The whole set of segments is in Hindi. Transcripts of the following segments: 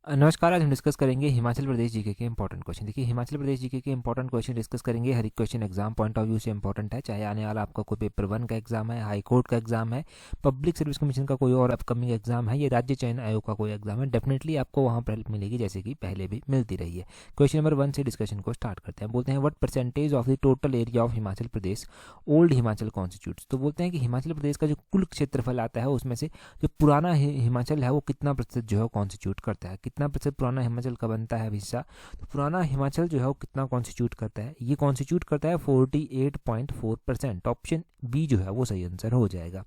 नमस्कार। आज हम डिस्कस करेंगे हिमाचल प्रदेश जीके के इंपॉर्टेंट क्वेश्चन। देखिए, हिमाचल प्रदेश जीके के इंपॉर्टेंट क्वेश्चन डिस्कस करेंगे। हर एक question exam point of view से इंपॉर्टेंट है, चाहे आने वाला आपका कोई पेपर 1 का एग्जाम है, हाई कोर्ट का एग्जाम है, पब्लिक सर्विस कमीशन का कोई और अपकमिंग एग्जाम है, ये राज्य चयन आयोग का कोई एग्जाम है, डेफिनेटली आपको वहाँ पर हेल्प मिलेगी, जैसे कि पहले भी मिलती रही है। क्वेश्चन नंबर 1 से डिस्कशन को स्टार्ट करते हैं। बोलते हैं what percentage of the total area of Himachal Pradesh old Himachal constitutes. तो बोलते हैं कि हिमाचल प्रदेश का जो कुल क्षेत्रफल आता है उसमें से जो पुराना हिमाचल है वो कितना प्रतिशत जो है कॉन्स्टिट्यूट करता है, कितना प्रतिशत पुराना हिमाचल का बनता है हिस्सा। तो पुराना हिमाचल जो है वो कितना कॉन्स्टिट्यूट करता है, ये कॉन्स्टिट्यूट करता है 48.4%। ऑप्शन बी जो है वो सही आंसर हो जाएगा।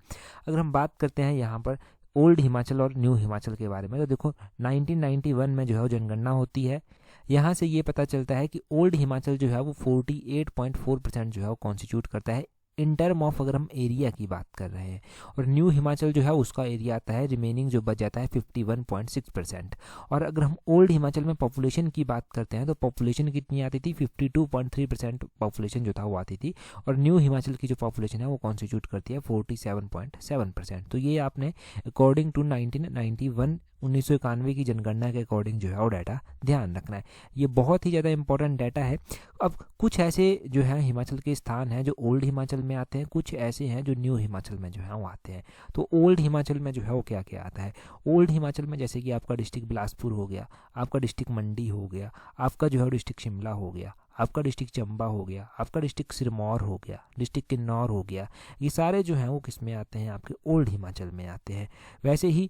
अगर हम बात करते हैं यहाँ पर ओल्ड हिमाचल और न्यू हिमाचल के बारे में, तो देखो 1991 में जो है वो जनगणना होती है। यहाँ से ये पता चलता है कि ओल्ड हिमाचल जो है वो 48.4% जो है वो कॉन्स्टिट्यूट करता है इन टर्म ऑफ, अगर हम एरिया की बात कर रहे हैं। और न्यू हिमाचल जो है उसका एरिया आता है, रिमेनिंग जो बच जाता है 51.6%। और अगर हम ओल्ड हिमाचल में पॉपुलेशन की बात करते हैं तो पॉपुलेशन कितनी आती थी, 52.3% पॉपुलेशन जो था वो आती थी। और न्यू हिमाचल की जो पॉपुलेशन है वो कॉन्स्टिट्यूट करती है 47.7%। तो ये आपने अकॉर्डिंग टू 1991 की जनगणना के अकॉर्डिंग जो है वो डाटा ध्यान रखना है। ये बहुत ही ज़्यादा इंपॉर्टेंट डाटा है। अब कुछ ऐसे जो है हिमाचल के स्थान हैं जो ओल्ड हिमाचल में आते हैं, कुछ ऐसे हैं जो न्यू हिमाचल में जो है वो आते हैं। तो ओल्ड हिमाचल में जो है वो क्या क्या आता है, ओल्ड हिमाचल में जैसे कि आपका डिस्ट्रिक्ट बिलासपुर हो गया, आपका डिस्ट्रिक्ट मंडी हो गया, आपका जो है डिस्ट्रिक्ट शिमला हो गया, आपका डिस्ट्रिक्ट चंबा हो गया, आपका डिस्ट्रिक्ट सिरमौर हो गया, डिस्ट्रिक्ट किन्नौर हो गया। ये सारे जो हैं वो किस में आते हैं, आपके ओल्ड हिमाचल में आते हैं। वैसे ही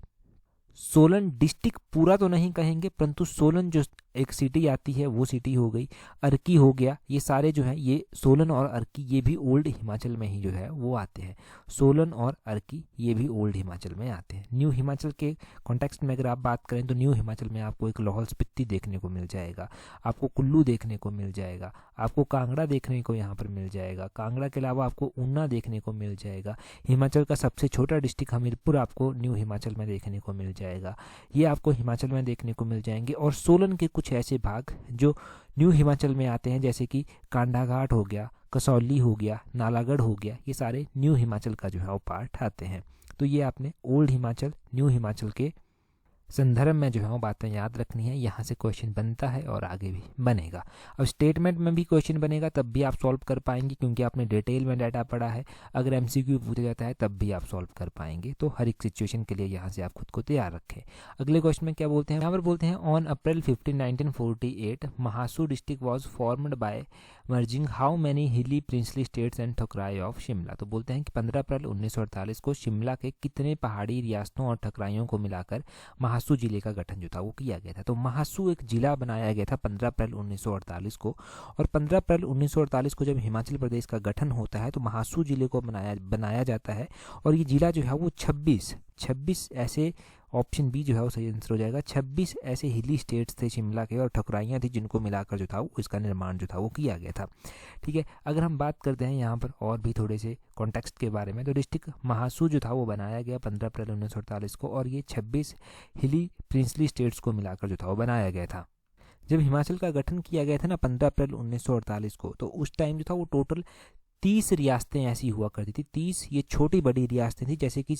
सोलन डिस्ट्रिक्ट पूरा तो नहीं कहेंगे, परंतु सोलन जो एक सिटी आती है वो सिटी हो गई, अर्की हो गया, ये सारे जो हैं ये सोलन और अर्की ये भी ओल्ड हिमाचल में ही जो है वो आते हैं। सोलन और अर्की ये भी ओल्ड हिमाचल में आते हैं। न्यू हिमाचल के कॉन्टेक्स्ट में अगर आप बात करें तो न्यू हिमाचल में आपको एक लाहौल स्पीति देखने को मिल जाएगा, आपको कुल्लू देखने को मिल जाएगा, आपको कांगड़ा देखने को यहाँ पर मिल जाएगा, कांगड़ा के अलावा आपको ऊना देखने को मिल जाएगा। हिमाचल का सबसे छोटा डिस्ट्रिक्ट हमीरपुर आपको न्यू हिमाचल में देखने को मिल जाएगा, ये आपको हिमाचल में देखने को मिल जाएंगे। और सोलन के कुछ ऐसे भाग जो न्यू हिमाचल में आते हैं, जैसे कि कांडाघाट हो गया, कसौली हो गया, नालागढ़ हो गया, ये सारे न्यू हिमाचल का जो है वो पार्ट आते हैं। तो ये आपने ओल्ड हिमाचल न्यू हिमाचल के संदर्भ में जो है वो बातें याद रखनी है। यहाँ से क्वेश्चन बनता है और आगे भी बनेगा। अब स्टेटमेंट में भी क्वेश्चन बनेगा तब भी आप सॉल्व कर पाएंगे, क्योंकि आपने डिटेल में डाटा पढ़ा है। अगर एमसीक्यू पूछा जाता है तब भी आप सॉल्व कर पाएंगे। तो हर एक सिचुएशन के लिए यहाँ से आप खुद को तैयार रखें। अगले क्वेश्चन में क्या बोलते हैं, यहाँ पर बोलते हैं on April 15, 1948 Mahasu district was formed by merging how many hilly princely states and ठकुराई ऑफ शिमला। तो बोलते हैं कि 15 अप्रैल 1948 को शिमला के कितने पहाड़ी रियासतों और ठकुराइयों को मिलाकर महासू जिले का गठन जो था वो किया गया था। तो महासू एक जिला बनाया गया था 15 अप्रैल 1948 को। और 15 अप्रैल 1948 को जब हिमाचल प्रदेश का गठन होता है तो महासू जिले को बनाया जाता है। और ये जिला जो है वो 26 ऐसे, ऑप्शन बी जो है वो सही आंसर हो जाएगा, 26 ऐसे हिली स्टेट्स थे शिमला के और ठकुराइयाँ थी जिनको मिलाकर जो था वो इसका निर्माण जो था वो किया गया था। ठीक है, अगर हम बात करते हैं यहाँ पर और भी थोड़े से कॉन्टेक्स्ट के बारे में, तो डिस्ट्रिक्ट महासू जो था वो बनाया गया 15 अप्रैल 1948 को, और ये 26 हिली प्रिंसली स्टेट्स को मिलाकर जो था वो बनाया गया था। जब हिमाचल का गठन किया गया था ना 15 अप्रैल 1948 को, तो उस टाइम जो था वो टोटल 30 रियासतें ऐसी हुआ करती थी। 30 ये छोटी बड़ी रियासतें थी, जैसे कि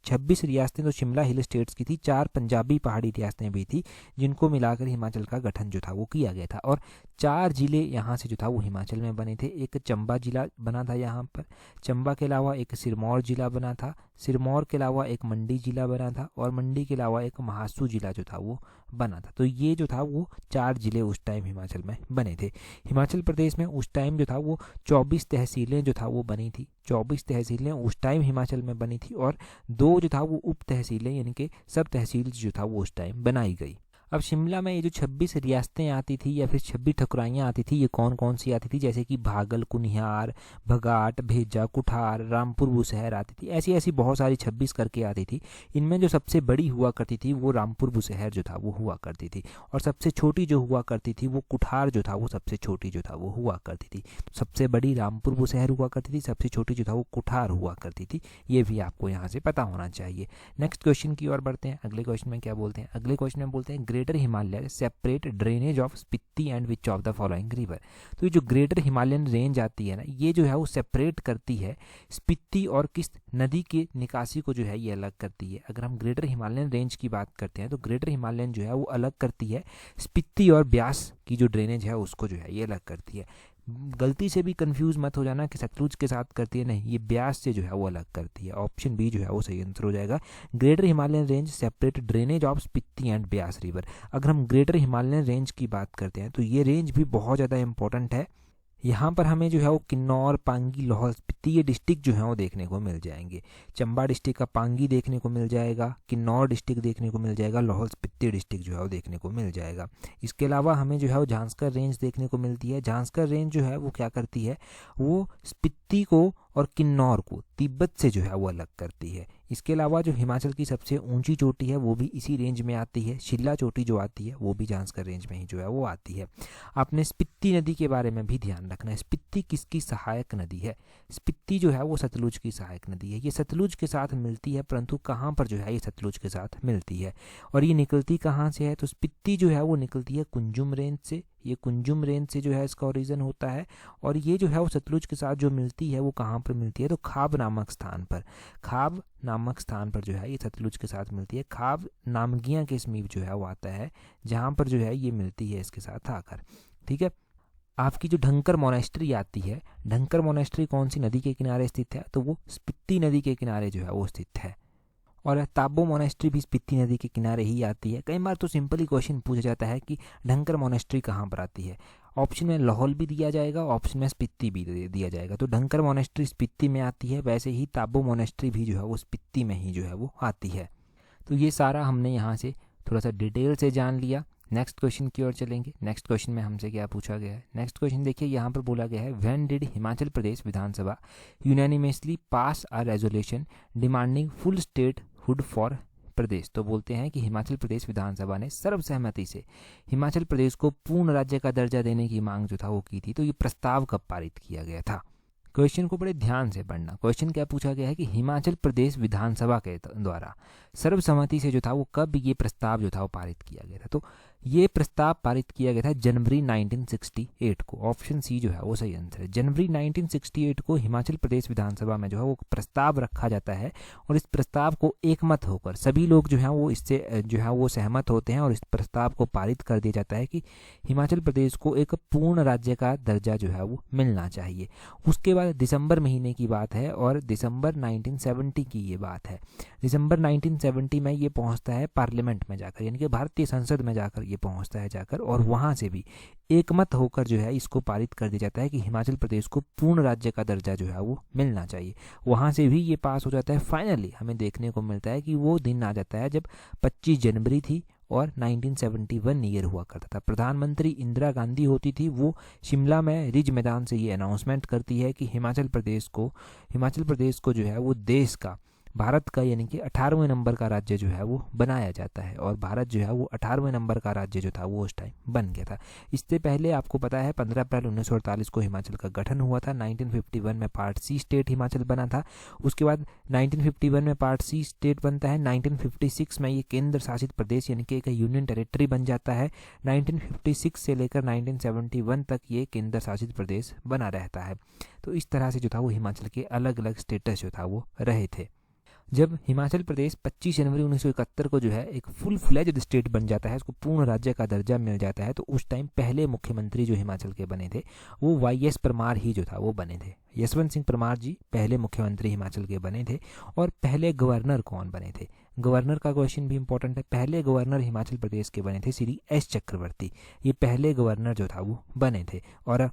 26 रियासतें तो शिमला हिल स्टेट्स की थी, 4 पंजाबी पहाड़ी रियासतें भी थी जिनको मिलाकर हिमाचल का गठन जो था वो किया गया था। और 4 जिले यहाँ से जो था वो हिमाचल में बने थे। एक चंबा जिला बना था यहाँ पर, चंबा के अलावा एक सिरमौर जिला बना था, सिरमौर के अलावा एक मंडी जिला बना था, और मंडी के अलावा एक महासू जिला जो था वो बना था। तो ये जो था वो 4 जिले उस टाइम हिमाचल में बने थे। हिमाचल प्रदेश में उस टाइम जो था वो 24 तहसीलें जो था वो बनी थी, 24 तहसीलें उस टाइम हिमाचल में बनी थी। और 2 जो था वो उप तहसीलें यानी कि सब तहसील जो था वो उस टाइम बनाई गई। अब शिमला में ये जो 26 रियासतें आती थी या फिर 26 ठकुराइयाँ आती थी, ये कौन कौन सी आती थी, जैसे कि भागल, कुनिहार, भगाट, भेजा, कुठार, रामपुर, बुशहर आती थी। ऐसी ऐसी बहुत सारी 26 करके आती थी। इनमें जो सबसे बड़ी हुआ करती थी वो रामपुर बुशहर जो था वो हुआ करती थी, और सबसे छोटी जो हुआ करती थी वो कुठार जो था वो सबसे छोटी जो था वो हुआ करती थी। सबसे बड़ी रामपुर बुशहर हुआ करती थी, सबसे छोटी जो था वो कुठार हुआ करती थी। ये भी आपको यहाँ से पता होना चाहिए। नेक्स्ट क्वेश्चन की ओर बढ़ते हैं। अगले क्वेश्चन में क्या बोलते हैं, अगले क्वेश्चन में बोलते हैं great greater Himalaya separate drainage of Spiti and which of the following river. तो ये जो ग्रेटर हिमालयन रेंज आती है ना, ये जो है वो सेपरेट करती है स्पीति और किस नदी के निकासी को जो है ये अलग करती है। अगर हम ग्रेटर हिमालयन रेंज की बात करते हैं तो ग्रेटर हिमालयन जो है वो अलग करती है स्पीति और ब्यास की जो ड्रेनेज है उसको जो है ये अलग करती है। गलती से भी कंफ्यूज मत हो जाना कि सतलुज के साथ करती है, नहीं, ये ब्यास से जो है वो अलग करती है। ऑप्शन बी जो है वो सही आंसर हो जाएगा। Greater Himalayan range separate drainage of Spiti and Beas river. अगर हम ग्रेटर हिमालयन रेंज की बात करते हैं तो ये रेंज भी बहुत ज़्यादा इंपॉर्टेंट है। यहाँ पर हमें जो है वो किन्नौर, पांगी, लाहौल स्पीति ये डिस्ट्रिक्ट जो है वो देखने को मिल जाएंगे। चंबा डिस्ट्रिक्ट का पांगी देखने को मिल जाएगा, किन्नौर डिस्ट्रिक्ट देखने को मिल जाएगा, लाहौल स्पीति डिस्ट्रिक्ट जो है वो देखने को मिल जाएगा। इसके अलावा हमें जो है वो झांसकर रेंज देखने को मिलती है। झांसकर रेंज जो है वो क्या करती है, वो स्पीति को और किन्नौर को तिब्बत से जो है वो अलग करती है। इसके अलावा जो हिमाचल की सबसे ऊंची चोटी है वो भी इसी रेंज में आती है। शिल्ला चोटी जो आती है वो भी झांसकर रेंज में ही जो है वो आती है। आपने स्पीति नदी के बारे में भी ध्यान रखना है। स्पीति किसकी सहायक नदी है? स्पीति जो है वो सतलुज की सहायक नदी है। ये सतलुज के साथ मिलती है, परंतु कहाँ पर जो है ये सतलुज के साथ मिलती है और ये निकलती कहाँ से है? तो स्पीति जो है वो निकलती है कुंजुम रेंज से। ये कुंजुम रेंज से जो है इसका ओरिजिन होता है और ये जो है वो सतलुज के साथ जो मिलती है वो कहाँ पर मिलती है? तो खाब नामक स्थान पर। खाब नामक स्थान पर जो है ये सतलुज के साथ मिलती है। खाब नामगिया के समीप जो है वो आता है, जहाँ पर जो है ये मिलती है इसके साथ आकर। ठीक है। आपकी जो ढंकर मोनेस्ट्री आती है, ढंकर मोनेस्ट्री कौन सी नदी के किनारे स्थित है? तो वो स्पीति नदी के किनारे जो है वो स्थित है। और ताबो मोनेस्ट्री भी स्पीति नदी के किनारे ही आती है। कई बार तो सिंपली क्वेश्चन पूछा जाता है कि ढंकर मोनेस्ट्री कहाँ पर आती है। ऑप्शन में लाहौल भी दिया जाएगा, ऑप्शन में स्पीति भी दिया जाएगा। तो ढंकर मोनेस्ट्री स्पीति में आती है, वैसे ही ताबो मोनेस्ट्री भी जो है वो स्पीति में ही जो है वो आती है। तो ये सारा हमने यहाँ से थोड़ा सा डिटेल से जान लिया। नेक्स्ट क्वेश्चन की ओर चलेंगे। नेक्स्ट क्वेश्चन में हमसे क्या पूछा गया है? नेक्स्ट क्वेश्चन देखिए, यहाँ पर बोला गया है when did Himachal Pradesh Vidhan Sabha unanimously pass a resolution demanding full statehood for Pradesh. तो बोलते हैं कि हिमाचल प्रदेश विधानसभा ने सर्वसहमति से हिमाचल प्रदेश को पूर्ण राज्य का दर्जा देने की मांग जो था वो की थी। तो ये प्रस्ताव कब पारित किया गया था? क्वेश्चन को बड़े ध्यान से पढ़ना। क्वेश्चन क्या पूछा गया है कि हिमाचल प्रदेश विधानसभा के द्वारा सर्वसम्मति से जो था वो कब ये प्रस्ताव जो था वो पारित किया गया था? तो ये प्रस्ताव पारित किया गया था जनवरी 1968 को। ऑप्शन सी जो है वो सही आंसर है। जनवरी 1968 को हिमाचल प्रदेश विधानसभा में जो है वो प्रस्ताव रखा जाता है और इस प्रस्ताव को एकमत होकर सभी लोग जो हैं वो इससे जो है वो सहमत होते हैं और इस प्रस्ताव को पारित कर दिया जाता है कि हिमाचल प्रदेश को एक पूर्ण राज्य का दर्जा जो है वो मिलना चाहिए। उसके बाद दिसंबर महीने की बात है और दिसंबर 1970 की ये बात है। दिसंबर 1970 में ये पहुंचता है पार्लियामेंट में जाकर, यानी कि भारतीय संसद में जाकर ये पहुंचता है जाकर, और वहां से भी एकमत होकर जो है इसको पारित कर दिया जाता है कि हिमाचल प्रदेश को पूर्ण राज्य का दर्जा जो है वो मिलना चाहिए। वहां से भी ये पास हो जाता है। फाइनली हमें देखने को मिलता है कि वो दिन आ जाता है जब 25 जनवरी थी और 1971 ईयर हुआ करता था। प्रधानमंत्री इंदिरा गांधी होती थी, वो शिमला में रिज मैदान से ये अनाउंसमेंट करती है कि हिमाचल प्रदेश को जो है वो देश का, भारत का यानी कि 18वें नंबर का राज्य जो है वो बनाया जाता है और भारत जो है वो 18वें नंबर का राज्य जो था वो उस टाइम बन गया था। इससे पहले आपको पता है 15 अप्रैल 1948 को हिमाचल का गठन हुआ था। 1951 में पार्ट सी स्टेट हिमाचल बना था। उसके बाद 1951 में पार्ट सी स्टेट बनता है। 1956 में ये केंद्र शासित प्रदेश यानी कि एक यूनियन टेरिटरी बन जाता है। 1956 से लेकर 1971 तक ये केंद्र शासित प्रदेश बना रहता है। तो इस तरह से जो था वो हिमाचल के अलग अलग स्टेटस जो था वो रहे थे। जब हिमाचल प्रदेश 25 जनवरी 1971 को जो है एक फुल फ्लेज्ड स्टेट बन जाता है, उसको पूर्ण राज्य का दर्जा मिल जाता है, तो उस टाइम पहले मुख्यमंत्री जो हिमाचल के बने थे वो YS परमार ही जो था वो बने थे। यशवंत सिंह परमार जी पहले मुख्यमंत्री हिमाचल के बने थे। और पहले गवर्नर कौन बने थे? गवर्नर का क्वेश्चन भी इंपॉर्टेंट है। पहले गवर्नर हिमाचल प्रदेश के बने थे श्री S चक्रवर्ती। ये पहले गवर्नर जो था वो बने थे। और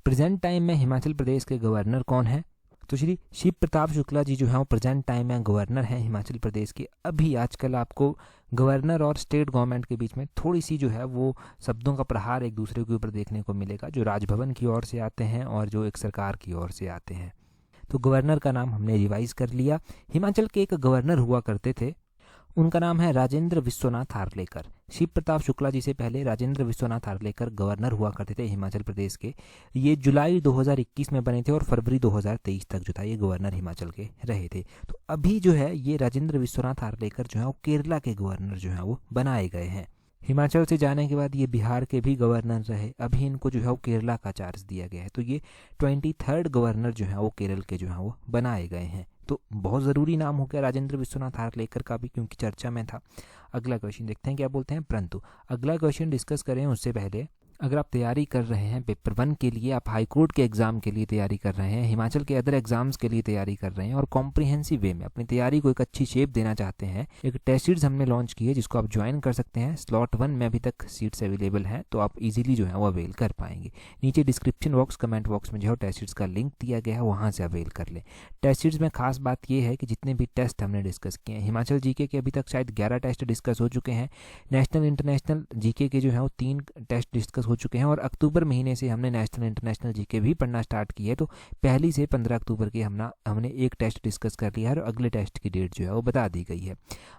प्रेजेंट टाइम में हिमाचल प्रदेश के गवर्नर कौन है? तो श्री शिव प्रताप शुक्ला जी जो है वो प्रेजेंट टाइम में गवर्नर हैं हिमाचल प्रदेश के। अभी आजकल आपको गवर्नर और स्टेट गवर्नमेंट के बीच में थोड़ी सी जो है वो शब्दों का प्रहार एक दूसरे के ऊपर देखने को मिलेगा, जो राजभवन की ओर से आते हैं और जो एक सरकार की ओर से आते हैं। तो गवर्नर का नाम हमने रिवाइज कर लिया। हिमाचल के एक गवर्नर हुआ करते थे, उनका नाम है राजेंद्र विश्वनाथ हार्लेकर। शिव प्रताप शुक्ला जी से पहले राजेंद्र विश्वनाथ हार्लेकर गवर्नर हुआ करते थे हिमाचल प्रदेश के। ये जुलाई 2021 में बने थे और फरवरी 2023 तक जो था ये गवर्नर हिमाचल के रहे थे। तो अभी जो है ये राजेंद्र विश्वनाथ हार्लेकर जो है वो केरला के गवर्नर जो है वो बनाए गए हैं। हिमाचल से जाने के बाद ये बिहार के भी गवर्नर रहे, अभी इनको जो है वो केरला का चार्ज दिया गया है। तो ये 23rd गवर्नर जो है वो केरल के जो है वो बनाए गए हैं। तो बहुत ज़रूरी नाम हो गया राजेंद्र विश्वनाथ आर्लेकर का भी, क्योंकि चर्चा में था। अगला क्वेश्चन देखते हैं क्या बोलते हैं। परंतु अगला क्वेश्चन डिस्कस करें उससे पहले, अगर आप तैयारी कर रहे हैं पेपर 1 के लिए, आप हाई कोर्ट के एग्ज़ाम के लिए तैयारी कर रहे हैं, हिमाचल के अदर एग्जाम्स के लिए तैयारी कर रहे हैं और कॉम्प्रिहेंसिव वे में अपनी तैयारी को एक अच्छी शेप देना चाहते हैं, एक टेस्ट सीरीज हमने लॉन्च की है जिसको आप ज्वाइन कर सकते हैं। स्लॉट 1 में अभी तक सीट्स अवेलेबल हैं, तो आप इजीली जो है वो अवेल कर पाएंगे। नीचे डिस्क्रिप्शन बॉक्स, कमेंट बॉक्स में जो है टेस्ट सीरीज का लिंक दिया गया है, वहाँ से अवेल कर लें। टेस्ट सीरीज में खास बात यह है कि जितने भी टेस्ट हमने डिस्कस किए हैं, हिमाचल जीके के अभी तक शायद 11 टेस्ट डिस्कस हो चुके हैं, नेशनल इंटरनेशनल जीके के जो है वो 3 टेस्ट डिस्कस हो चुके हैं, और अक्टूबर महीने से हमने नेशनल इंटरनेशनल जीके भी पढ़ना स्टार्ट की है। तो पहली से 15 अक्टूबर के हमने एक टेस्ट डिस्कस कर लिया है और अगले टेस्ट की डेट जो है वो बता दी गई है।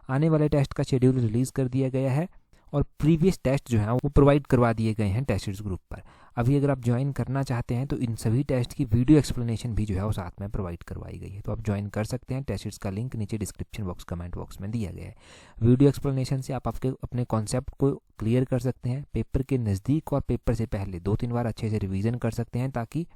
आने वाले टेस्ट का शेड्यूल रिलीज़ कर दिया गया है और प्रीवियस टेस्ट जो है वो प्रोवाइड करवा दिए गए हैं टेस्ट सीरीज ग्रुप पर। अभी अगर आप ज्वाइन करना चाहते हैं तो इन सभी टेस्ट की वीडियो एक्सप्लेनेशन भी जो है वो साथ में प्रोवाइड करवाई गई है, तो आप ज्वाइन कर सकते हैं। टेस्ट सीरीज का लिंक नीचे डिस्क्रिप्शन बॉक्स, कमेंट बॉक्स में दिया गया है। वीडियो एक्सप्लेनेशन से आप अपने कॉन्सेप्ट को क्लियर कर सकते हैं, पेपर के नज़दीक और पेपर से पहले 2-3 बार अच्छे से रिविज़न कर सकते हैं, ताकि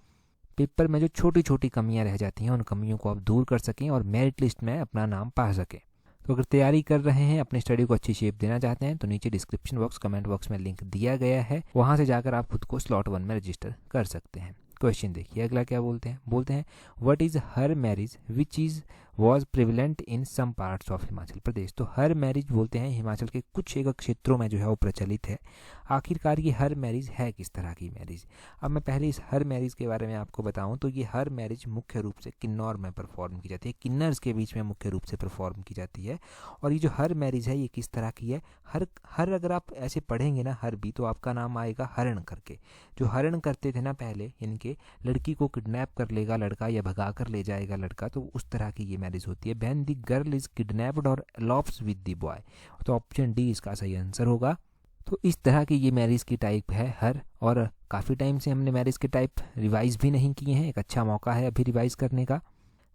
पेपर में जो छोटी छोटी कमियां रह जाती हैं उन कमियों को आप दूर कर सकें और मेरिट लिस्ट में अपना नाम पा सकें। तो अगर तैयारी कर रहे हैं, अपनी स्टडी को अच्छी शेप देना चाहते हैं, तो नीचे डिस्क्रिप्शन बॉक्स, कमेंट बॉक्स में लिंक दिया गया है, वहां से जाकर आप खुद को स्लॉट 1 में रजिस्टर कर सकते हैं। क्वेश्चन देखिए अगला क्या बोलते हैं what is Har marriage which is was prevalent in some parts of Himachal Pradesh. तो हर मैरिज बोलते हैं हिमाचल के कुछ एक क्षेत्रों में जो है वो प्रचलित है। आखिरकार ये हर मैरिज है किस तरह की मैरिज। अब मैं पहले इस हर मैरिज के बारे में आपको बताऊं तो ये हर मैरिज मुख्य रूप से किन्नौर में परफॉर्म की जाती है, किन्नर्स के बीच में मुख्य रूप से परफॉर्म की जाती है। और ये जो हर मैरिज है ये किस तरह की है, हर अगर आप ऐसे पढ़ेंगे ना हर भी, तो आपका नाम आएगा हरण करके। जो हरण करते थे ना पहले, इनके लड़की को किडनैप कर लेगा लड़का या भगा कर ले जाएगा लड़का, तो उस तरह की ये मैरिज होती है। When the girl is kidnapped और elopes विद द बॉय, तो ऑप्शन डी इसका सही आंसर होगा। तो इस तरह की ये मैरिज की टाइप है हर, और काफ़ी टाइम से हमने मैरिज के टाइप रिवाइज भी नहीं किए हैं, एक अच्छा मौका है अभी रिवाइज करने का।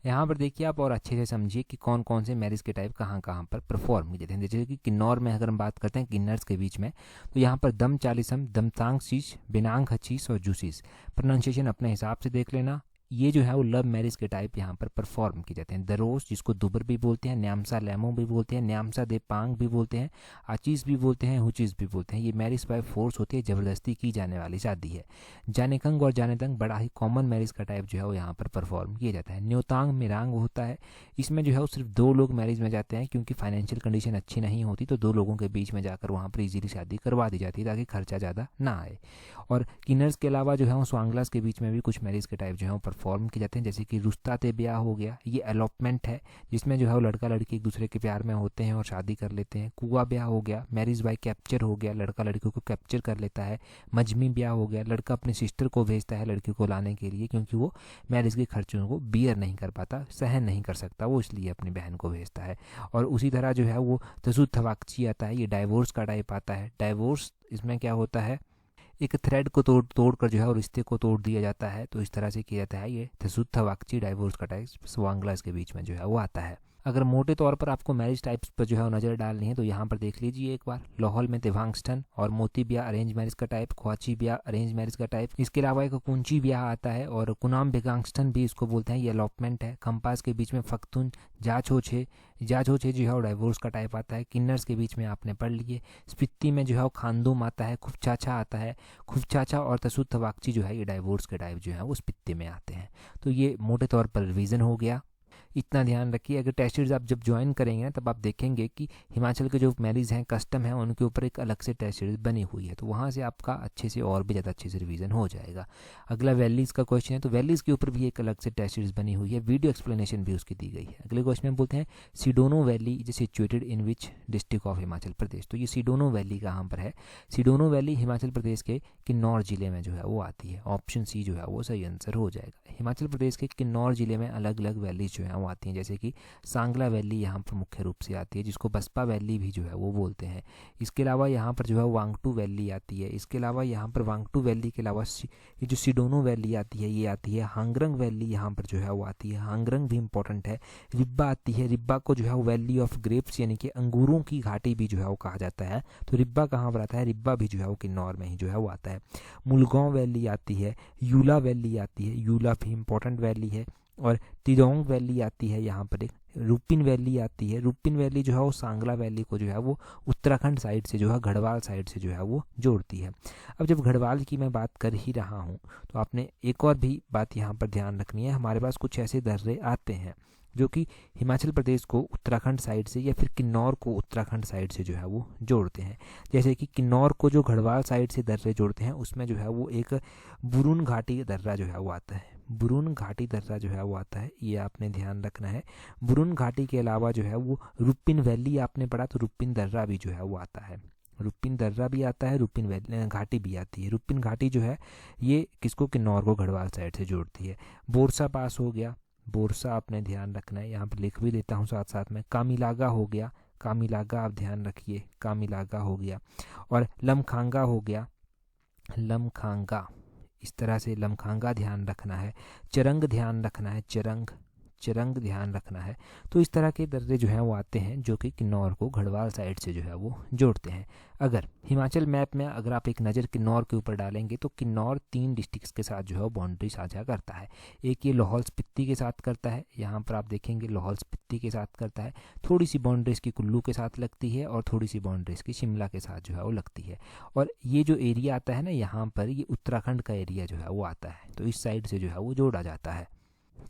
यहाँ पर देखिए आप और अच्छे से समझिए कि कौन कौन से मैरिज के टाइप कहाँ कहाँ पर परफॉर्म किए जाते हैं। जैसे कि किन्नौर में अगर हम बात करते हैं किन्नर्स के बीच में, तो यहाँ पर दम चालीसम, दमतांग शीश, बिनांग हचीस और जूसीस, प्रोनाउंसिएशन अपने हिसाब से देख लेना। ये जो है वो लव मैरिज के टाइप यहाँ पर परफॉर्म किए जाते हैं। दरोस, जिसको दुबर भी बोलते हैं, न्यामसा लेमो भी बोलते हैं, न्यामसा दे पांग भी बोलते हैं, आचीस भी बोलते हैं, हुचीस भी बोलते हैं। ये मैरिज बाय फोर्स होती है, ज़बरदस्ती की जाने वाली शादी है। जानेकंग और जानेतंग बड़ा ही कॉमन मैरिज का टाइप जो है वो यहाँ पर परफॉर्म किया जाता है। न्योतांग मिरांग होता है, इसमें जो है वो सिर्फ 2 लोग मैरिज में जाते हैं, क्योंकि फाइनेंशियल कंडीशन अच्छी नहीं होती, तो 2 लोगों के बीच में जाकर वहाँ पर इजीली शादी करवा दी जाती है ताकि खर्चा ज़्यादा ना आए। और किन्नर्स के अलावा जो है वो स्वांगलास के बीच में भी कुछ मैरिज के टाइप जो है वो परफॉर्म किए जाते हैं, जैसे कि रुस्ताते ब्याह हो गया, ये एलॉपमेंट है जिसमें जो है वो लड़का लड़की एक दूसरे के प्यार में होते हैं और शादी कर लेते हैं। कुआ ब्याह हो गया, मैरिज बाय कैप्चर हो गया, लड़का लड़की को कैप्चर कर लेता है। मजमी ब्याह हो गया, लड़का अपने सिस्टर को भेजता है लड़की को लाने के लिए, क्योंकि वो मैरिज के खर्चों को बियर नहीं कर पाता, सहन नहीं कर सकता, वो इसलिए अपनी बहन को भेजता है। और उसी तरह जो है वो तसुद थवाकची आता है, ये डाइवोर्स का टाइप आता है। डाइवोर्स इसमें क्या होता है, एक थ्रेड को तोड़ कर जो है और रिश्ते को तोड़ दिया जाता है, तो इस तरह से किया जाता है। ये तसुद वाकची डाइवोर्स का टाइप स्वांगलास के बीच में जो है वो आता है। अगर मोटे तौर पर आपको मैरिज टाइप्स पर जो है नज़र डालनी है तो यहाँ पर देख लीजिए एक बार। लाहौल में देवांगस्टन और मोती ब्याह अरेंज मैरिज का टाइप, ख्वाची ब्याह अरेंज मैरिज का टाइप। इसके अलावा एक कुंची ब्याह आता है और कुनाम बेगांगस्टन भी इसको बोलते हैं, ये अलॉपमेंट है। खम्पास के बीच में फख्तुन जाछोछे जो है वो डाइवोर्स का टाइप आता है। किन्नर्स के बीच में आपने पढ़ लिए। स्पिति में जो है वो खानदुम आता है, खुफचाचा आता है। खुफचाचा और तसुद तवाकची जो है ये डाइवोर्स के टाइप जो है वो स्पिति में आते हैं। तो ये मोटे तौर पर रिवीजन हो गया, इतना ध्यान रखिए। अगर टेस्ट सीरीज आप जब ज्वाइन करेंगे ना तब आप देखेंगे कि हिमाचल के जो मैरिज हैं, कस्टम है, उनके ऊपर एक अलग से टेस्ट सीरीज बनी हुई है, तो वहाँ से आपका अच्छे से और भी ज़्यादा अच्छे से रिवीजन हो जाएगा। अगला वैलीज़ का क्वेश्चन है, तो वैलीज़ के ऊपर भी एक अलग से टेस्ट सीरीज बनी हुई है, वीडियो एक्सप्लेनेशन भी उसकी दी गई है। अगले क्वेश्चन में बोलते हैं Sidono valley is situated in which district of Himachal Pradesh. तो ये सिडोनो वैली कहाँ पर है। सिडोनो वैली हिमाचल प्रदेश के किन्नौर जिले में जो है वो आती है। ऑप्शन सी जो है वो सही आंसर हो जाएगा। हिमाचल प्रदेश के किन्नौर जिले में अलग अलग वैलीज जो है वो गांव आती हैं, जैसे कि सांगला वैली यहाँ पर मुख्य रूप से आती है, जिसको बसपा वैली भी जो है वो बोलते हैं। इसके अलावा यहाँ पर जो है वांगटू वैली आती है। इसके अलावा यहाँ पर वांगटू वैली के अलावा ये जो सिडोनो वैली आती है ये आती है। हांगरंग वैली यहाँ पर जो है वो आती है, हांगरंग भी इंपॉर्टेंट है। रिब्बा आती है, रिब्बा को जो है वैली ऑफ ग्रेप्स यानी कि अंगूरों की घाटी भी जो है वो कहा जाता है। तो रिब्बा कहाँ पर आता है, रिब्बा भी जो है वो किन्नौर में ही जो है वो आता है। मुलगांव वैली आती है, यूला वैली आती है, यूला भी इंपॉर्टेंट वैली है। और तिरोंग वैली आती है, यहाँ पर एक रूपिन वैली आती है। रूपिन वैली जो है वो सांगला वैली को जो है वो उत्तराखंड साइड से जो है गढ़वाल साइड से जो है वो जोड़ती है। अब जब गढ़वाल की मैं बात कर ही रहा हूँ तो आपने एक और भी बात यहाँ पर ध्यान रखनी है। हमारे पास कुछ ऐसे दर्रे आते हैं जो कि हिमाचल प्रदेश को उत्तराखंड साइड से या फिर किन्नौर को उत्तराखंड साइड से जो है वो जोड़ते हैं। जैसे कि किन्नौर को जो गढ़वाल साइड से दर्रे जोड़ते हैं उसमें जो है वो एक बुरुन घाटी दर्रा जो है वो आता है। बुरुन घाटी दर्रा जो है वो आता है, ये आपने ध्यान रखना है। बुरुन घाटी के अलावा जो है वो रुपिन वैली आपने पढ़ा तो रुपिन दर्रा भी जो है वो आता है। रुपिन दर्रा भी आता है, रुपिन वैली घाटी भी आती है। रुपिन घाटी जो है ये किसको, किन्नौर को गढ़वाल साइड से जोड़ती है। बोरसा पास हो गया, बोरसा आपने ध्यान रखना है, यहाँ पर लिख भी देता हूँ साथ साथ में। कामिलागा हो गया, कामिलागा आप ध्यान रखिए, कामिलागा हो गया। और लमखांगा हो गया, लमखांगा, इस तरह से लमखांगा ध्यान रखना है। चरंग ध्यान रखना है, चरंग, चरंग ध्यान रखना है। तो इस तरह के दर्रे जो हैं वो आते हैं जो कि किन्नौर को गढ़वाल साइड से जो है वो जोड़ते हैं। अगर हिमाचल मैप में अगर आप एक नज़र किन्नौर के ऊपर डालेंगे तो किन्नौर 3 डिस्ट्रिक्ट्स के साथ जो है वो बाउंड्री साझा करता है। एक ये लाहौल स्पीति के साथ करता है, यहाँ पर आप देखेंगे लाहौल स्पीति के साथ करता है। थोड़ी सी बाउंड्री इसकी कुल्लू के साथ लगती है और थोड़ी सी बाउंड्री इसकी शिमला के साथ जो है वो लगती है। और ये जो एरिया आता है ना यहाँ पर, ये उत्तराखंड का एरिया जो है वो आता है, तो इस साइड से जो है वो जोड़ा जाता है।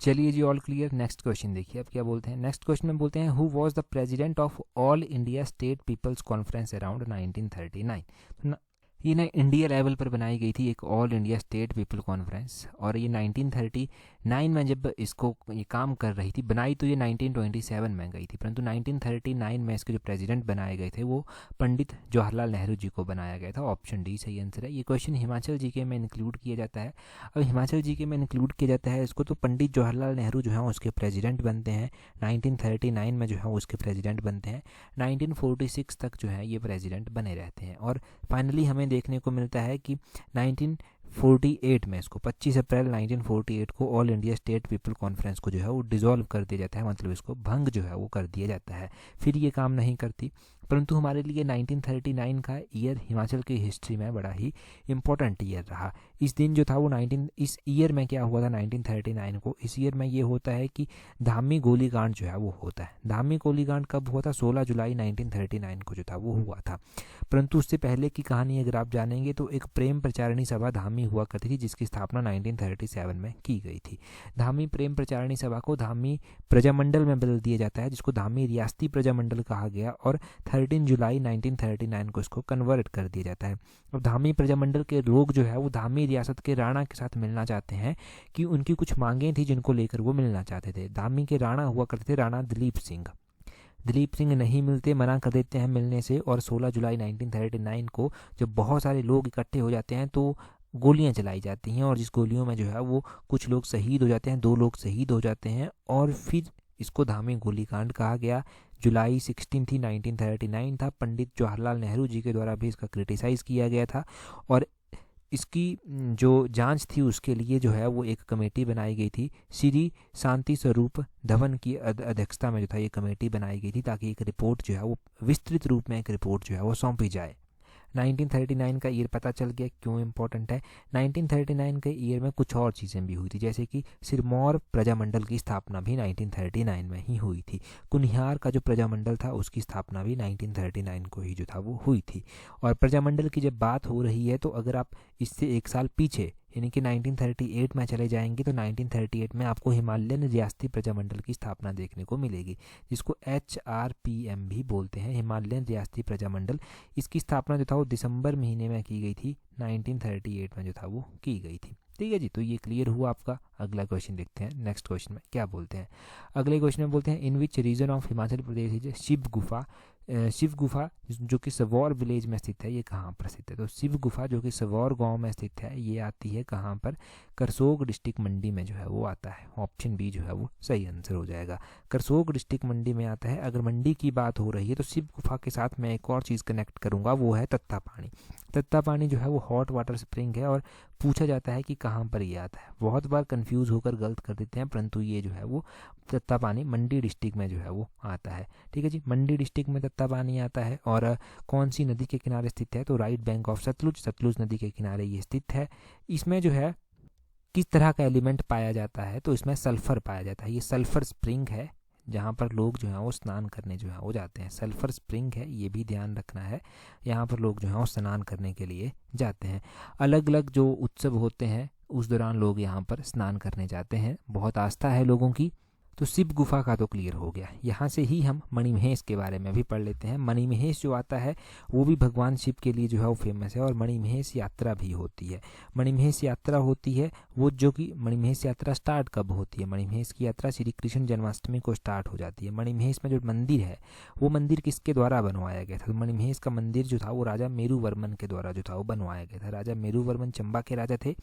चलिए जी, ऑल क्लियर। नेक्स्ट क्वेश्चन देखिए अब क्या बोलते हैं। नेक्स्ट क्वेश्चन में बोलते हैं who was the president of all India state people's conference around 1939। तो ये ना इंडिया लेवल पर बनाई गई थी एक all India state people conference, और ये 1939 में जब इसको ये काम कर रही थी, बनाई तो ये 1927 में गई थी, परंतु 1939 में इसके जो प्रेसिडेंट बनाए गए थे वो पंडित जवाहरलाल नेहरू जी को बनाया गया था। ऑप्शन डी सही आंसर है। ये क्वेश्चन हिमाचल जीके में इंक्लूड किया जाता है। अब हिमाचल जीके में इंक्लूड किया जाता है इसको तो पंडित जवाहरलाल नेहरू जो है उसके प्रेसिडेंट बनते हैं। 1939 में जो है उसके प्रेसिडेंट बनते हैं। 1946 तक जो है ये प्रेसिडेंट बने रहते हैं। और फाइनली हमें देखने को मिलता है कि 1948 में इसको 25 अप्रैल 1948 को all India state people conference को जो है वो डिसॉल्व कर दिया जाता है, मतलब इसको भंग जो है वो कर दिया जाता है। फिर ये काम नहीं करती, परंतु हमारे लिए 1939 का ईयर हिमाचल की हिस्ट्री में बड़ा ही इम्पोर्टेंट ईयर रहा। इस दिन जो था वो इस ईयर में क्या हुआ था 1939 को, इस ईयर में ये होता है कि धामी गोलीकांड जो है वो होता है। धामी गोलीकांड कब हुआ था, 16 जुलाई 1939 को जो था वो हुआ था। परंतु उससे पहले की कहानी अगर आप जानेंगे तो एक प्रेम प्रचारिणी सभा धामी हुआ करती थी जिसकी स्थापना 1937 में की गई थी। धामी प्रेम प्रचारिणी सभा को धामी प्रजामंडल में बदल दिया जाता है जिसको धामी रियासती प्रजामंडल कहा गया, और 13 जुलाई 1939 को इसको कन्वर्ट कर दिया जाता है। अब धामी प्रजामंडल के लोग जो है वो धामी रियासत के राणा के साथ मिलना चाहते हैं कि उनकी कुछ मांगें थी जिनको लेकर वो मिलना चाहते थे। धामी के राणा हुआ करते थे राणा दिलीप सिंह। दिलीप सिंह नहीं मिलते, मना कर देते हैं मिलने से, और 16 जुलाई 1939 को जब बहुत सारे लोग इकट्ठे हो जाते हैं तो गोलियां चलाई जाती हैं, और जिस गोलियों में जो है वो कुछ लोग शहीद हो जाते हैं, 2 लोग शहीद हो जाते हैं, और फिर इसको धामी गोलीकांड कहा गया। जुलाई 16 थी 1939 था। पंडित जवाहरलाल नेहरू जी के द्वारा भी इसका क्रिटिसाइज़ किया गया था, और इसकी जो जांच थी उसके लिए जो है वो एक कमेटी बनाई गई थी। श्री शांति स्वरूप धवन की अध्यक्षता में जो था ये कमेटी बनाई गई थी ताकि एक रिपोर्ट जो है वो विस्तृत रूप में एक रिपोर्ट जो है वो सौंपी जाए। 1939 का ईयर पता चल गया क्यों इम्पोर्टेंट है। 1939 के ईयर में कुछ और चीज़ें भी हुई थी, जैसे कि सिरमौर प्रजामंडल की स्थापना भी 1939 में ही हुई थी। कुनिहार का जो प्रजामंडल था उसकी स्थापना भी 1939 को ही जो था वो हुई थी। और प्रजामंडल की जब बात हो रही है तो अगर आप इससे एक साल पीछे यानी कि 1938 में चले जाएंगे तो 1938 में आपको हिमालयन रियासती प्रजामंडल की स्थापना देखने को मिलेगी, जिसको HRPM भी बोलते हैं, हिमालयन रियासती प्रजामंडल। इसकी स्थापना जो था वो दिसंबर महीने में की गई थी, 1938 में जो था वो की गई थी। ठीक है जी, तो ये क्लियर हुआ आपका। अगला क्वेश्चन देखते हैं। नेक्स्ट क्वेश्चन में क्या बोलते हैं। अगले क्वेश्चन में बोलते हैं in which region of Himachal Pradesh is Shiv Gufa Shiv गुफा जो कि सवौर विलेज में स्थित है, ये कहाँ पर स्थित है? तो शिव गुफा जो कि सवौर गांव में स्थित है, ये आती है कहाँ पर? करसोग डिस्ट्रिक्ट मंडी में जो है वो आता है। ऑप्शन बी जो है वो सही आंसर हो जाएगा। करसोग डिस्ट्रिक्ट मंडी में आता है। अगर मंडी की बात हो रही है तो शिव गुफा के साथ मैं एक और चीज़ कनेक्ट करूँगा, वो है तत्ता पानी। तत्ता पानी जो है वो हॉट वाटर स्प्रिंग है और पूछा जाता है कि कहाँ पर ये आता है। बहुत बार कंफ्यूज होकर गलत कर देते हैं, परंतु ये जो है वो तत्ता पानी मंडी डिस्ट्रिक्ट में जो है वो आता है। ठीक है जी, मंडी डिस्ट्रिक्ट में तत्ता पानी आता है। और कौन सी नदी के किनारे स्थित है? तो right bank of Sutlej, Sutlej नदी के किनारे ये स्थित है। इसमें जो है किस तरह का एलिमेंट पाया जाता है? तो इसमें सल्फर पाया जाता है। ये सल्फर स्प्रिंग है जहाँ पर लोग जो है वो स्नान करने जो है वो जाते हैं। सल्फर स्प्रिंग है, ये भी ध्यान रखना है। यहाँ पर लोग जो है वो स्नान करने के लिए जाते हैं। अलग अलग जो उत्सव होते हैं उस दौरान लोग यहाँ पर स्नान करने जाते हैं, बहुत आस्था है लोगों की। तो शिव गुफा का तो क्लियर हो गया। यहाँ से ही हम मणिमहेश के बारे में भी पढ़ लेते हैं। मणिमहेश जो आता है वो भी भगवान शिव के लिए जो है वो फेमस है और मणिमहेश यात्रा भी होती है। मणिमहेश यात्रा होती है वो, जो कि मणिमहेश यात्रा स्टार्ट कब होती है? मणिमहेश की यात्रा श्री कृष्ण जन्माष्टमी को स्टार्ट हो जाती है। मणिमहेश में जो मंदिर है वो मंदिर किसके द्वारा बनवाया गया था? तो मणिमहेश का मंदिर जो था वो राजा मेरुवर्मन के द्वारा जो था वो बनवाया गया था। राजा मेरुवर्मन चंबा के राजा थे,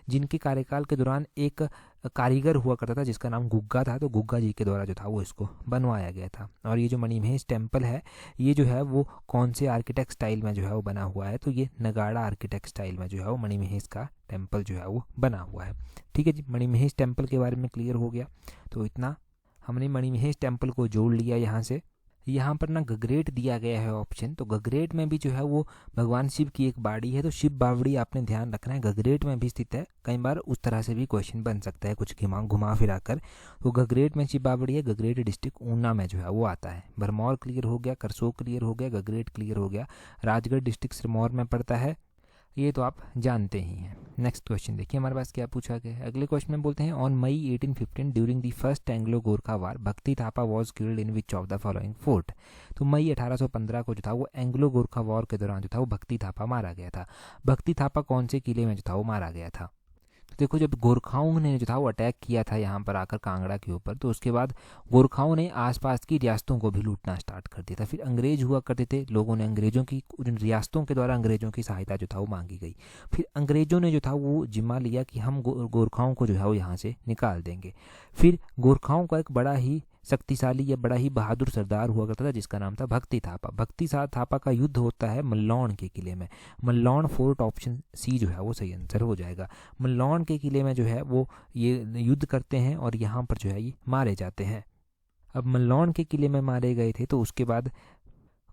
जिनके कार्यकाल के दौरान एक कारीगर हुआ करता था जिसका नाम गुग्गा था। तो गुग्गा जी के द्वारा जो था वो इसको बनवाया गया था। और ये जो मणिमहेश टेम्पल है ये जो है वो कौन से आर्किटेक्ट स्टाइल में जो है वो बना हुआ है? तो ये नगाड़ा आर्किटेक्ट स्टाइल में जो है वो मणिमहेश का टेम्पल जो है वो बना हुआ है। ठीक है जी, मणिमहेश टेम्पल के बारे में क्लियर हो गया। तो इतना हमने मणिमहेश टेम्पल को जोड़ लिया यहाँ से। यहाँ पर ना गगरेट दिया गया है ऑप्शन, तो गगरेट में भी जो है वो भगवान शिव की एक बाड़ी है। तो शिव बावड़ी आपने ध्यान रखना है, गगरेट में भी स्थित है। कई बार उस तरह से भी क्वेश्चन बन सकता है कुछ घुमा फिरा कर। तो गगरेट में शिव बावड़ी है, गगरेट डिस्ट्रिक्ट ऊना में जो है वो आता है। भरमौर क्लियर हो गया, करसोग क्लियर हो गया, गगरेट क्लियर हो गया। राजगढ़ डिस्ट्रिक्ट सिरमौर में पड़ता है, ये तो आप जानते ही हैं। नेक्स्ट क्वेश्चन देखिए हमारे पास क्या पूछा गया है। अगले क्वेश्चन में बोलते हैं on May 1815 during the first Anglo Gorkha war Bhakti Thapa was killed in which of the following fort? तो मई 1815 को जो था वो एंग्लो गोरखा वॉर के दौरान जो था वो भक्ति थापा मारा गया था। भक्ति थापा कौन से किले में जो था वो मारा गया था? तो देखो, जब गोरखाओं ने जो था वो अटैक किया था यहाँ पर आकर कांगड़ा के ऊपर, तो उसके बाद गोरखाओं ने आसपास की रियासतों को भी लूटना स्टार्ट कर दिया था। फिर अंग्रेज हुआ करते थे, लोगों ने अंग्रेजों की रियासतों के द्वारा अंग्रेजों की सहायता जो था वो मांगी गई। फिर अंग्रेजों ने जो था वो जिम्मा लिया कि हम गोरखाओं को जो है वो यहाँ से निकाल देंगे। फिर गोरखाओं का एक बड़ा ही शक्तिशाली या बड़ा ही बहादुर सरदार हुआ करता था जिसका नाम था भक्ति थापा। भक्ति थापा का युद्ध होता है मल्लौन के किले में। मल्लौन फोर्ट, ऑप्शन सी जो है वो सही आंसर हो जाएगा। मल्लौन के किले में जो है वो ये युद्ध करते हैं और यहाँ पर जो है ये मारे जाते हैं। अब मल्लौन के किले में मारे गए थे तो उसके बाद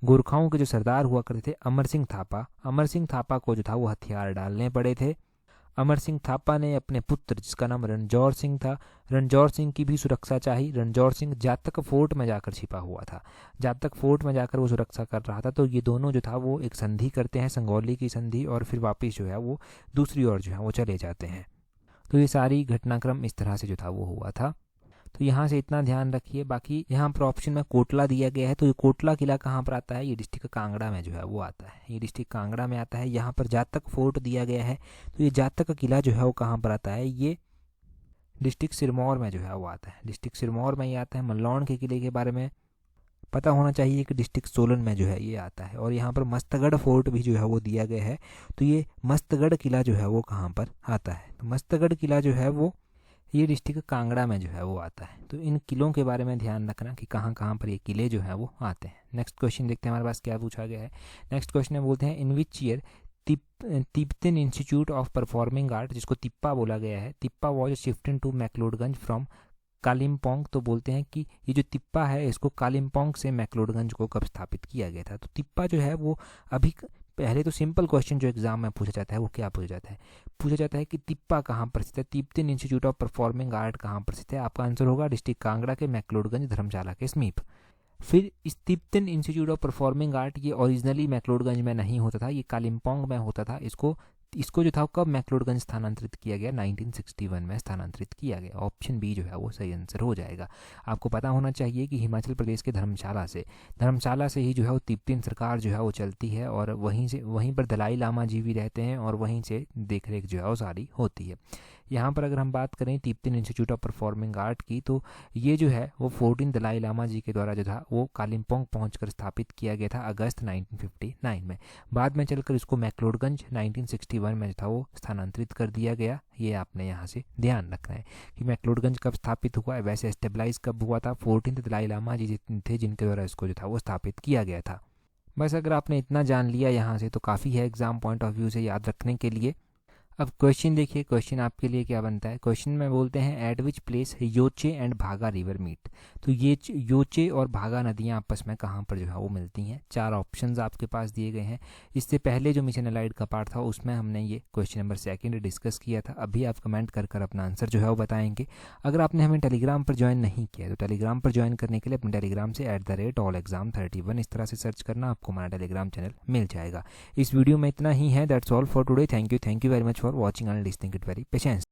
गोरखाओं के जो सरदार हुआ करते थे अमर सिंह थापा को जो था वो हथियार डालने पड़े थे। अमर सिंह थापा ने अपने पुत्र जिसका नाम रणजौर सिंह था, रणजौर सिंह की भी सुरक्षा चाहिए। रणजौर सिंह जातक फोर्ट में जाकर छिपा हुआ था, जातक फोर्ट में जाकर वो सुरक्षा कर रहा था। तो ये दोनों जो था वो एक संधि करते हैं, संगौली की संधि, और फिर वापस जो है वो दूसरी ओर जो है वो चले जाते हैं। तो ये सारी घटनाक्रम इस तरह से जो था वो हुआ था। तो यहाँ से इतना ध्यान रखिए। बाकी यहाँ पर ऑप्शन में कोटला दिया गया है, तो ये कोटला किला कहाँ पर आता है? ये डिस्ट्रिक्ट कांगड़ा में जो है वो आता है। ये डिस्ट्रिक्ट कांगड़ा में आता है। यहाँ पर जातक फोर्ट दिया गया है, तो ये जातक किला जो है वो कहाँ पर आता है? ये डिस्ट्रिक्ट सिरमौर में जो है वो आता है। डिस्ट्रिक्ट सिरमौर में ये आता है। मल्लौन के किले के बारे में पता होना चाहिए कि डिस्ट्रिक्ट सोलन में जो है ये आता है। और यहाँ पर मस्तगढ़ फोर्ट भी जो है वो दिया गया है, तो ये मस्तगढ़ किला जो है वो कहाँ पर आता है? तो मस्तगढ़ किला जो है वो ये डिस्ट्रिक्ट कांगड़ा में जो है वो आता है। तो इन किलों के बारे में ध्यान रखना कि कहाँ कहाँ पर ये किले जो है वो आते हैं। नेक्स्ट क्वेश्चन देखते हैं हमारे पास क्या पूछा गया है। नेक्स्ट क्वेश्चन में बोलते हैं in which year Tibetan Institute of Performing Art, जिसको तिप्पा बोला गया है, TIPA was shifted to McLeodganj from Kalimpong. तो बोलते हैं कि ये जो तिप्पा है इसको कालिम्पोंग से मैक्लोडगंज को कब स्थापित किया गया था? तो तिप्पा जो है वो अभी, पहले तो सिंपल क्वेश्चन जो एग्जाम में पूछा जाता है वो क्या पूछा जाता है? पूछा जाता है कि तिप्पा कहाँ पर स्थित है, Tibetan Institute of Performing art कहाँ पर स्थित है? आपका आंसर होगा डिस्ट्रिक्ट कांगड़ा के मैक्लोडगंज धर्मशाला के समीप। फिर इस Tibetan Institute of Performing art ये ओरिजिनली मैक्लोडगंज में नहीं होता था, ये कालिम्पोंग में होता था। इसको जो था कब मैक्लोडगंज स्थानांतरित किया गया? 1961 में स्थानांतरित किया गया। ऑप्शन बी जो है वो सही आंसर हो जाएगा। आपको पता होना चाहिए कि हिमाचल प्रदेश के धर्मशाला से ही जो है वो तिब्बतन सरकार जो है वो चलती है, और वहीं पर दलाई लामा जी भी रहते हैं, और वहीं से देखरेख जो है वो सारी होती है। यहाँ पर अगर हम बात करें Tibetan Institute of Performing art की, तो ये जो है वो 14 दलाई लामा जी के द्वारा जो था वो कालिम्पोंग पहुंचकर स्थापित किया गया था अगस्त 1959 में। बाद में चलकर इसको मैक्लोडगंज 1961 में जो था वो स्थानांतरित कर दिया गया। ये आपने यहाँ से ध्यान रखना है कि मैक्लोडगंज कब स्थापित हुआ है, वैसे एस्टेबलाइज कब हुआ था, 14 दलाई लामा जी थे जिनके द्वारा इसको जो था वो स्थापित किया गया था। बस अगर आपने इतना जान लिया यहाँ से तो काफ़ी है एग्जाम पॉइंट ऑफ व्यू से याद रखने के लिए। अब क्वेश्चन देखिए, क्वेश्चन आपके लिए क्या बनता है। क्वेश्चन में बोलते हैं eight which place Yoche and भागा रिवर मीट। तो ये योचे और भागा नदियाँ आपस में कहाँ पर जो है वो मिलती हैं। 4 ऑप्शंस आपके पास दिए गए हैं। इससे पहले जो मिशन एलाइड का पार्ट था उसमें हमने ये क्वेश्चन नंबर 2 डिस्कस किया था। अभी आप कमेंट कर अपना आंसर जो है वो बताएंगे। अगर आपने हमें टेलीग्राम पर ज्वाइन नहीं किया तो टेलीग्राम पर ज्वाइन करने के लिए अपने टेलीग्राम से @allexam31 इस तरह से सर्च करना, आपको हमारा टेलीग्राम चैनल मिल जाएगा। इस वीडियो में इतना ही है। That's all for today. Thank you very much for watching and listening it very patiently.